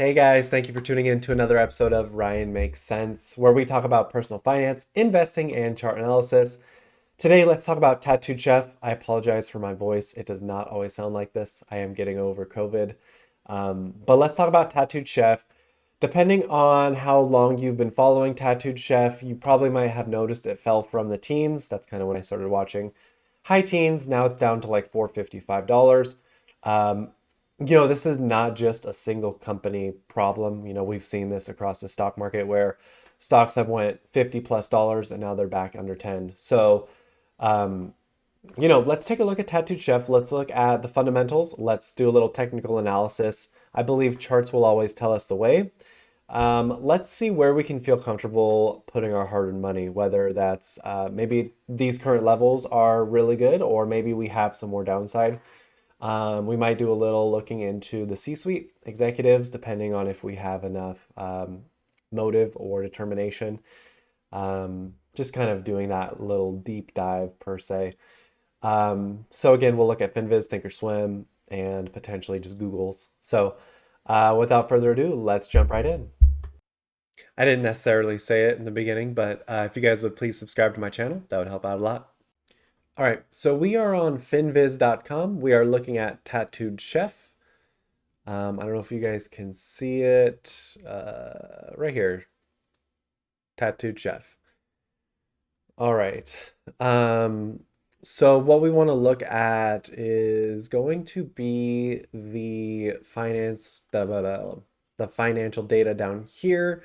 Hey guys, thank you for tuning in to another episode of Ryan Makes Sense, where we talk about personal finance, investing, and chart analysis. Today, let's talk about Tattooed Chef. I apologize for my voice. It does not always sound like this. I am getting over COVID. But let's talk about Tattooed Chef. Depending on how long you've been following Tattooed Chef, you probably might have noticed it fell from the teens. That's kind of when I started watching. High teens, now it's down to like $455. Um, this is not just a single company problem. We've seen this across the stock market where stocks have went 50 plus dollars and now they're back under 10. So, um, let's take a look at Tattooed Chef. Let's look at the fundamentals. Let's do a little technical analysis. I believe charts will always tell us the way. Let's see where we can feel comfortable putting our hard-earned money, whether that's maybe these current levels are really good, or maybe we have some more downside. We might do a little looking into the C-suite executives, depending on if we have enough motive or determination. Just kind of doing that little deep dive per se. So again, we'll look at Finviz, Thinkorswim, and potentially just Google's. So without further ado, let's jump right in. I didn't necessarily say it in the beginning, but if you guys would please subscribe to my channel, that would help out a lot. All right, so we are on finviz.com. We are looking at Tattooed Chef. I don't know if you guys can see it right here, Tattooed Chef. All right. So what we want to look at is going to be the financial data down here.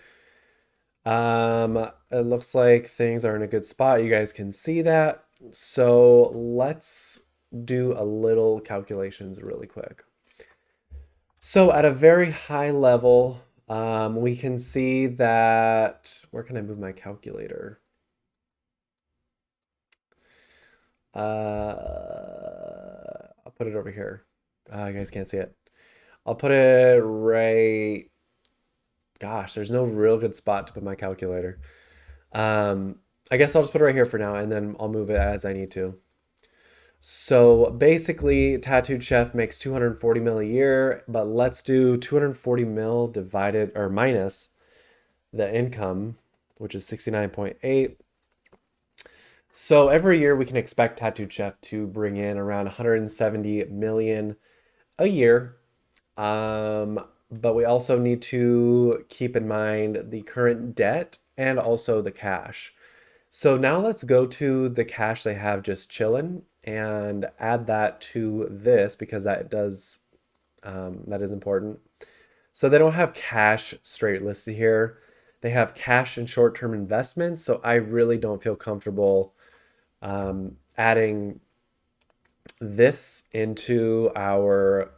It looks like things are in a good spot. You guys can see that. So let's do a little calculations really quick. So at a very high level, we can see that, where can I move my calculator? I'll put it over here. You guys can't see it. I'll put it right. Gosh, there's no real good spot to put my calculator. I guess I'll just put it right here for now, and then I'll move it as I need to. So basically, Tattooed Chef makes 240 mil a year, but let's do 240 mil divided or minus the income, which is 69.8. So every year we can expect Tattooed Chef to bring in around 170 million a year. But we also need to keep in mind the current debt and also the cash. So now let's go to the cash they have just chilling and add that to this because that is important. So they don't have cash straight listed here. They have cash and short-term investments. So I really don't feel comfortable adding this into our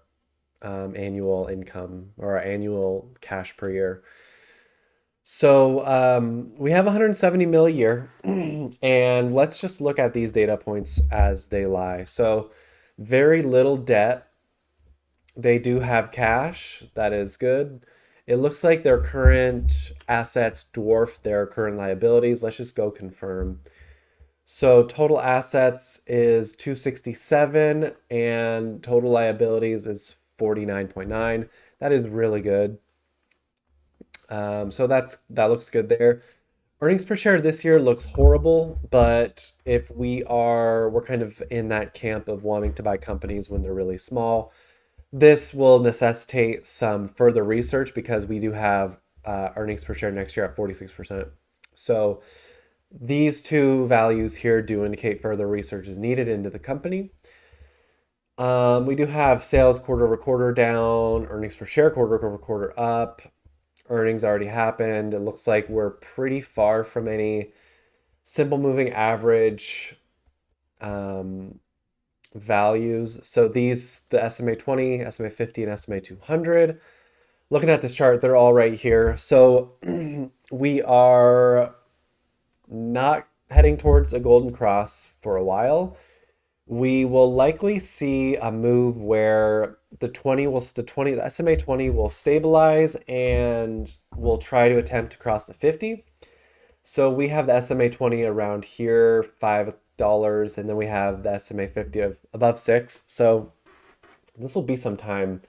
annual income or our annual cash per year. So we have 170 mil a year, and let's just look at these data points as they lie. So very little debt. They do have cash. That is good. It looks like their current assets dwarf their current liabilities. Let's just go confirm. So total assets is 267 and total liabilities is 49.9. That is really good. So that looks good there. Earnings per share this year looks horrible, but if we're kind of in that camp of wanting to buy companies when they're really small. This will necessitate some further research because we do have earnings per share next year at 46%. So these two values here do indicate further research is needed into the company. We do have sales quarter over quarter down, earnings per share quarter over quarter up. Earnings already happened. It looks like we're pretty far from any simple moving average values. So the SMA 20, SMA 50, and SMA 200. Looking at this chart, they're all right here. So we are not heading towards a golden cross for a while. We will likely see a move where the SMA 20 will stabilize and we'll try to attempt to cross the 50. So we have the SMA 20 around here, $5, and then we have the SMA 50 of above 6. So this will be some time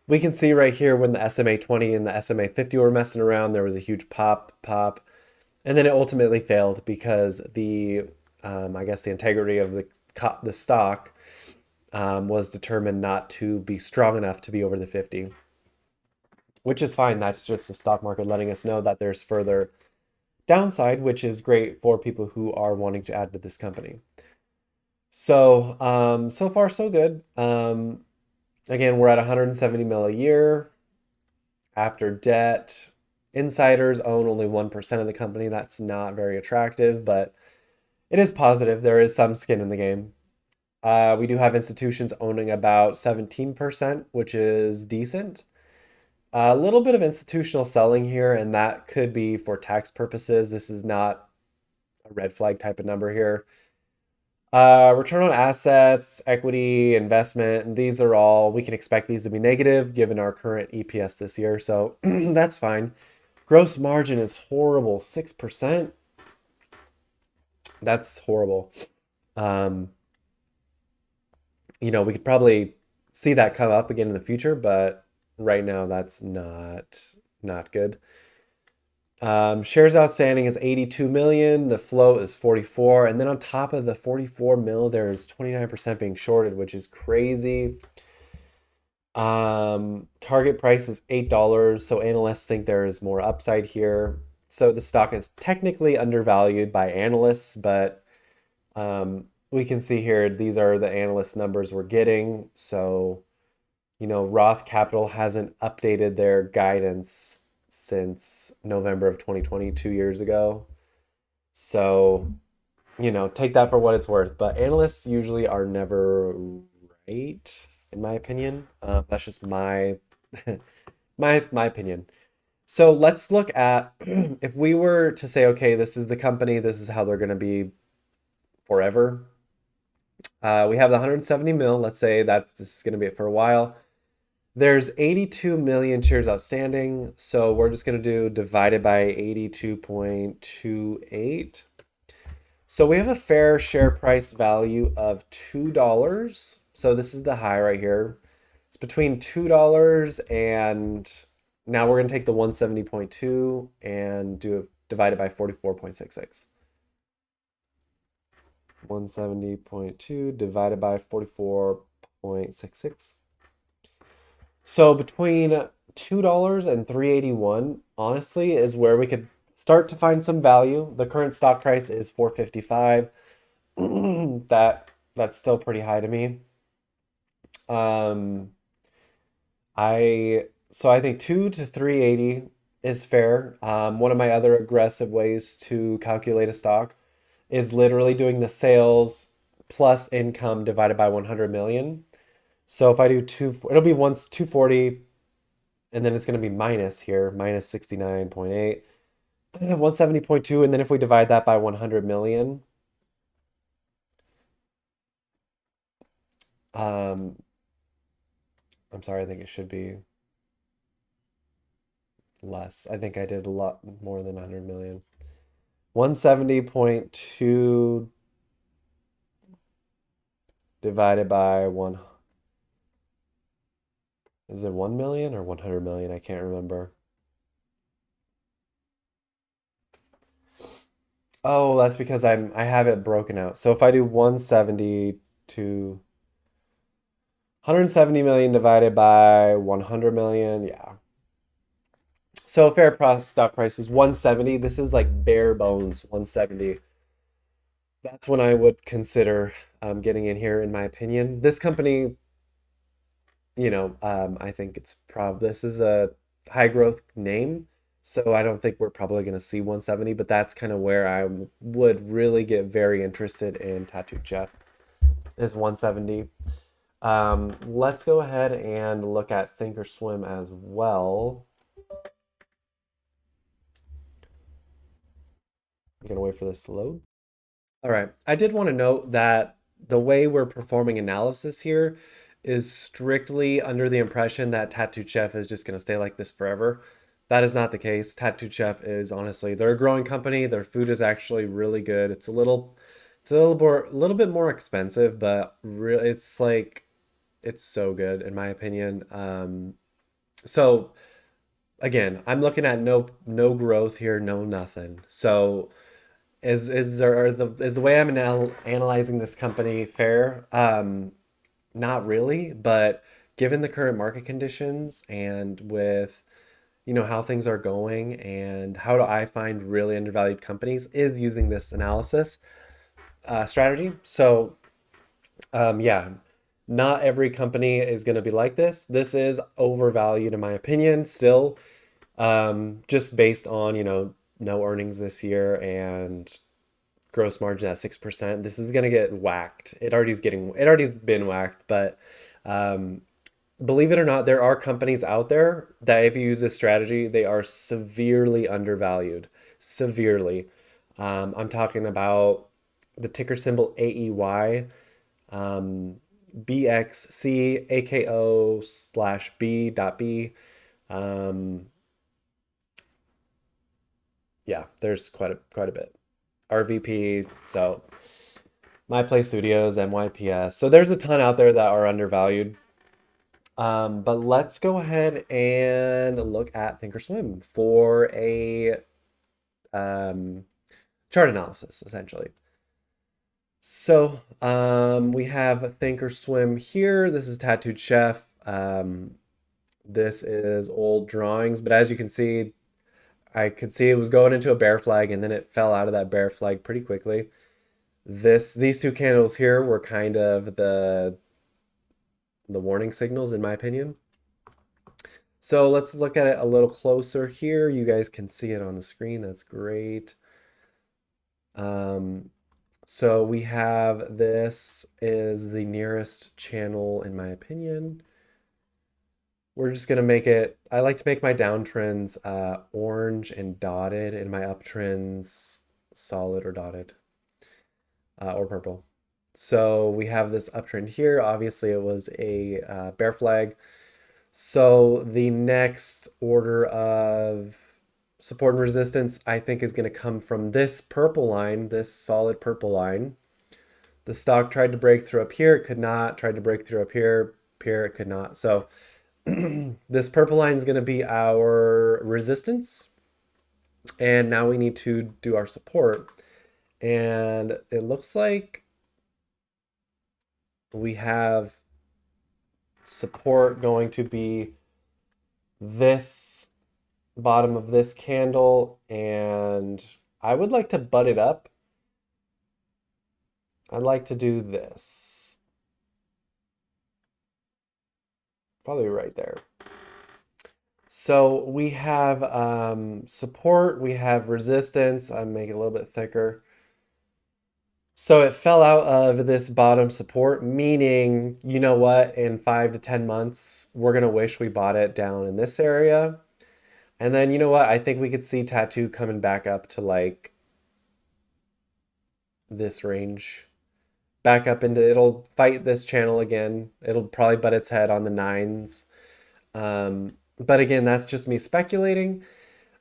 We can see right here when the SMA 20 and the SMA 50 were messing around, there was a huge pop, and then it ultimately failed because I guess the integrity of the stock was determined not to be strong enough to be over the 50, which is fine. That's just the stock market letting us know that there's further downside, which is great for people who are wanting to add to this company. So, so far so good. Again, we're at 170 mil a year after debt. Insiders own only 1% of the company. That's not very attractive, but it is positive. There is some skin in the game. We do have institutions owning about 17%, which is decent. A little bit of institutional selling here, and that could be for tax purposes. This is not a red flag type of number here. Return on assets, equity, investment, these are all, we can expect these to be negative given our current EPS this year, so that's fine. Gross margin is horrible, 6%. That's horrible. Um, we could probably see that come up again in the future, but right now that's not good. Shares outstanding is 82 million. The float is 44. And then on top of the 44 mil, there's 29% being shorted, which is crazy. Target price is $8. So analysts think there is more upside here. So the stock is technically undervalued by analysts, but we can see here, these are the analyst numbers we're getting. So, Roth Capital hasn't updated their guidance since November of 2020, 2 years ago. So, take that for what it's worth. But analysts usually are never right, in my opinion. That's just my my opinion. So let's look at if we were to say, okay, this is the company, this is how they're going to be forever. We have the 170 mil. Let's say that this is going to be it for a while. There's 82 million shares outstanding, so we're just going to do divided by 82.28. So we have a fair share price value of $2. So this is the high right here. It's between $2 and now we're going to take the 170.2 and do it divided by 44.66. 170.2 divided by 44.66. So between $2 and 381, honestly, is where we could start to find some value. The current stock price is 455. That's still pretty high to me. Um, I think 2 to 380 is fair. One of my other aggressive ways to calculate a stock is literally doing the sales plus income divided by 100 million. So if I do it'll be once 240, and then it's going to be minus here, minus 69.8, 170.2, and then if we divide that by 100 million, um, I'm sorry, I think it should be less. I think I did a lot more than 100 million. 170.2 divided by 1, is it 1 million or 100 million? I can't remember. Oh, that's because I have it broken out. So if I do 170 to 170 million divided by 100 million, yeah. So fair stock price is 170. This is like bare bones 170. That's when I would consider getting in here, in my opinion. This company, I think this is a high growth name, so I don't think we're probably going to see 170, but that's kind of where I would really get very interested in Tattooed Chef is 170. Let's go ahead and look at Thinkorswim as well. I'm gonna wait for this to load. All right. I did want to note that the way we're performing analysis here is strictly under the impression that Tattooed Chef is just going to stay like this forever. That is not the case. Tattooed Chef is honestly, they're a growing company. Their food is actually really good. It's a little bit more expensive, but really, it's so good in my opinion. So again, I'm looking at no growth here, no nothing. So is the way I'm analyzing this company fair? Not really, but given the current market conditions and with how things are going and how do I find really undervalued companies is using this analysis strategy. So yeah, not every company is going to be like this. This is overvalued in my opinion, still, just based on no earnings this year and gross margin at 6%. This is going to get whacked. It already's been whacked, but um, believe it or not, there are companies out there that if you use this strategy, they are severely undervalued. Severely. I'm talking about the ticker symbol AEY, um, BXC, AKO slash B dot B. Um, yeah, there's quite a bit. RVP, so My Play Studios, MYPS. So there's a ton out there that are undervalued. But let's go ahead and look at Thinkorswim for a um, chart analysis, essentially. So we have Thinkorswim here. This is Tattooed Chef. This is old drawings, but as you can see, I could see it was going into a bear flag and then it fell out of that bear flag pretty quickly. These two candles here were kind of the warning signals in my opinion. So let's look at it a little closer here. You guys can see it on the screen. That's great. Um, so we have this is the nearest channel in my opinion. We're just gonna make it, I like to make my downtrends orange and dotted and my uptrends solid or dotted or purple. So we have this uptrend here. Obviously it was a bear flag. So the next order of support and resistance, I think, is going to come from this purple line, this solid purple line. The stock tried to break through up here, it could not. Tried to break through up here, it could not. So this purple line is going to be our resistance. And now we need to do our support. And it looks like we have support going to be this bottom of this candle, and I would like to butt it up. I'd like to do this. Probably right there. So we have support, we have resistance. I'm making it a little bit thicker. So it fell out of this bottom support, meaning, you know what, in 5 to 10 months, we're gonna wish we bought it down in this area. And then, you know what, I think we could see Tattoo coming back up to like this range. Back up into it'll fight this channel again. It'll probably butt its head on the nines. But again, that's just me speculating.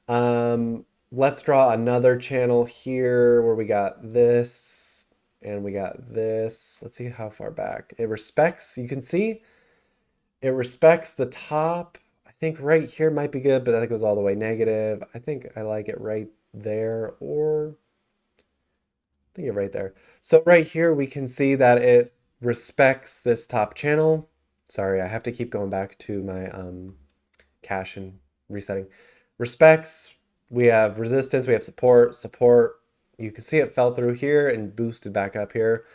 Let's draw another channel here where we got this and we got this. Let's see how far back. It respects, you can see it respects the top. I think right here might be good, but that goes all the way negative. I think I like it right there, or I think it right there. So right here we can see that it respects this top channel. Sorry, I have to keep going back to my cache and resetting. Respects, we have resistance, we have support, support. You can see it fell through here and boosted back up here.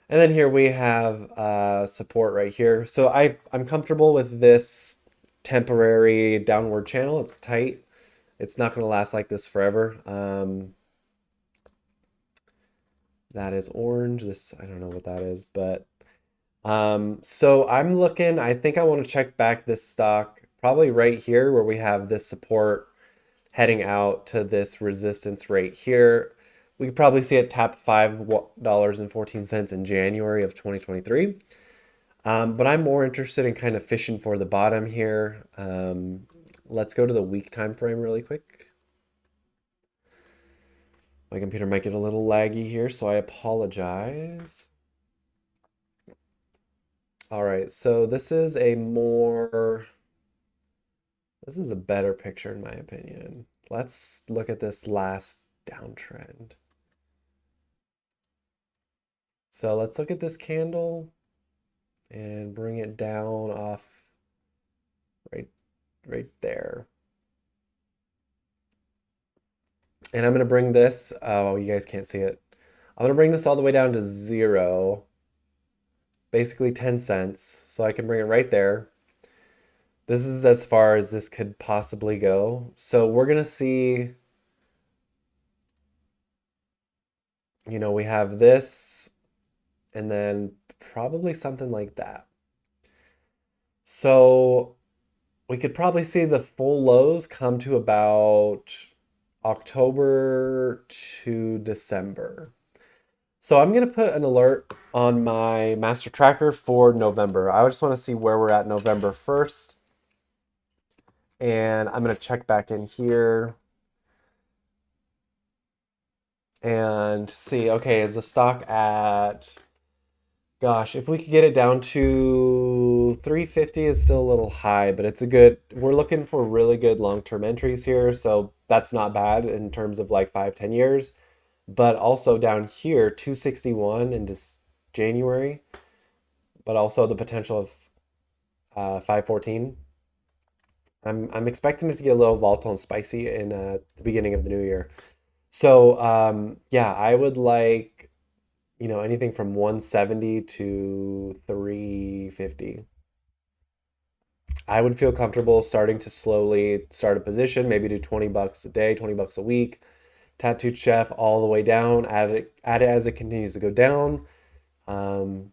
And then here we have support right here. So I'm comfortable with this temporary downward channel. It's tight. It's not going to last like this forever. That is orange. This, I don't know what that is, but so I'm looking, I think I want to check back this stock probably right here where we have this support heading out to this resistance right here. We could probably see it tap $5.14 in January of 2023. But I'm more interested in kind of fishing for the bottom here. Let's go to the week time frame really quick. My computer might get a little laggy here, so I apologize. All right, so this is a more This is a better picture in my opinion. Let's look at this last downtrend. So let's look at this candle and bring it down off right right there. And I'm going to bring this, oh, you guys can't see it. I'm going to bring this all the way down to zero, basically 10 cents. So I can bring it right there. This is as far as this could possibly go. So we're going to see, we have this and then probably something like that. So we could probably see the full lows come to about October to December. So I'm going to put an alert on my master tracker for November. I just want to see where we're at November 1st. And I'm going to check back in here and see, okay, is the stock at, gosh, if we could get it down to 350 is still a little high, but it's a good, we're looking for really good long-term entries here. So that's not bad in terms of like 5, 10 years. But also down here, 261 in January, but also the potential of 514. I'm expecting it to get a little volatile and spicy in the beginning of the new year. So yeah, I would like, anything from 170 to 350. I would feel comfortable starting to slowly start a position, maybe do 20 bucks a day, 20 bucks a week, tattooed chef all the way down, add it as it continues to go down. Um,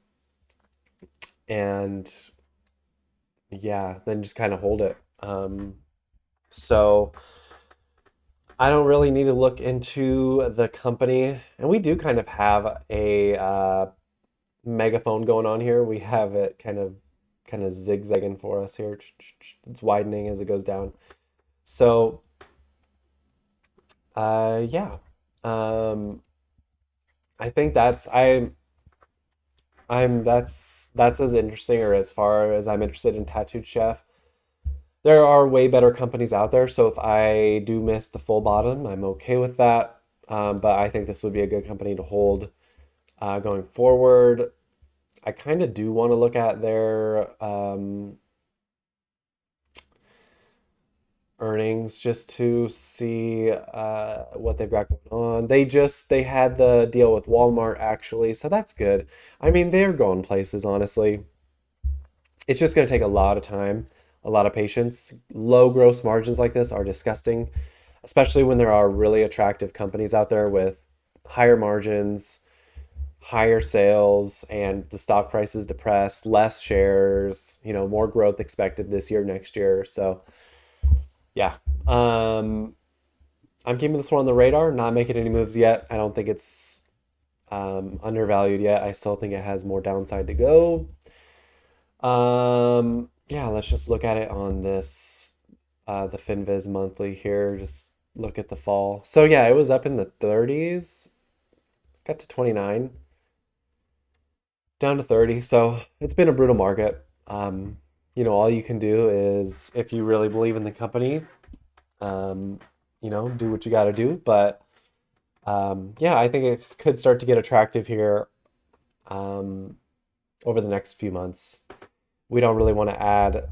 and yeah, then just kind of hold it. So I don't really need to look into the company, and we do kind of have a megaphone going on here. We have it kind of zigzagging for us here. It's widening as it goes down. So yeah. Um, I think that's as interesting or as far as I'm interested in Tattooed Chef. There are way better companies out there, so if I do miss the full bottom, I'm okay with that. But I think this would be a good company to hold going forward. I kind of do want to look at their earnings just to see what they've got going on. They had the deal with Walmart actually, so that's good. I mean, they're going places, honestly. It's just going to take a lot of time, a lot of patience. Low gross margins like this are disgusting, especially when there are really attractive companies out there with higher margins, higher sales, and the stock price is depressed, less shares, more growth expected this year, next year. So, yeah. Um, I'm keeping this one on the radar, not making any moves yet. I don't think it's undervalued yet. I still think it has more downside to go. Yeah, let's just look at it on this, the FinViz monthly here. Just look at the fall. So yeah, it was up in the 30s, got to 29, down to 30. So it's been a brutal market. All you can do is if you really believe in the company, um, do what you got to do. But yeah, I think it could start to get attractive here um, over the next few months. We don't really want to add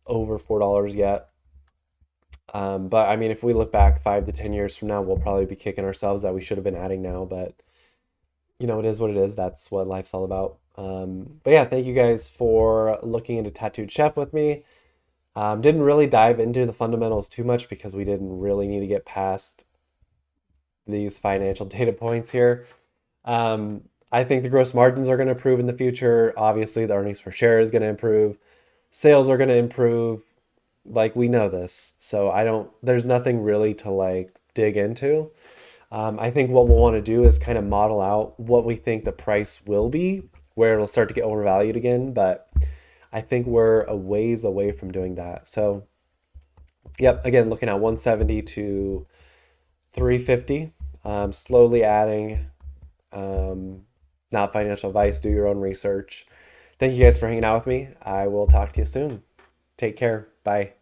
over $4 yet. But I mean, if we look back 5 to 10 years from now, we'll probably be kicking ourselves that we should have been adding now. But it is what it is. That's what life's all about. But yeah, thank you guys for looking into Tattooed Chef with me. Didn't really dive into the fundamentals too much because we didn't really need to get past these financial data points here. I think the gross margins are going to improve in the future. Obviously, the earnings per share is going to improve. Sales are going to improve. Like we know this. So there's nothing really to like dig into. I think what we'll want to do is kind of model out what we think the price will be, where it'll start to get overvalued again. But I think we're a ways away from doing that. So, yep, again, looking at 170 to 350, slowly adding. Not financial advice, do your own research. Thank you guys for hanging out with me. I will talk to you soon. Take care. Bye.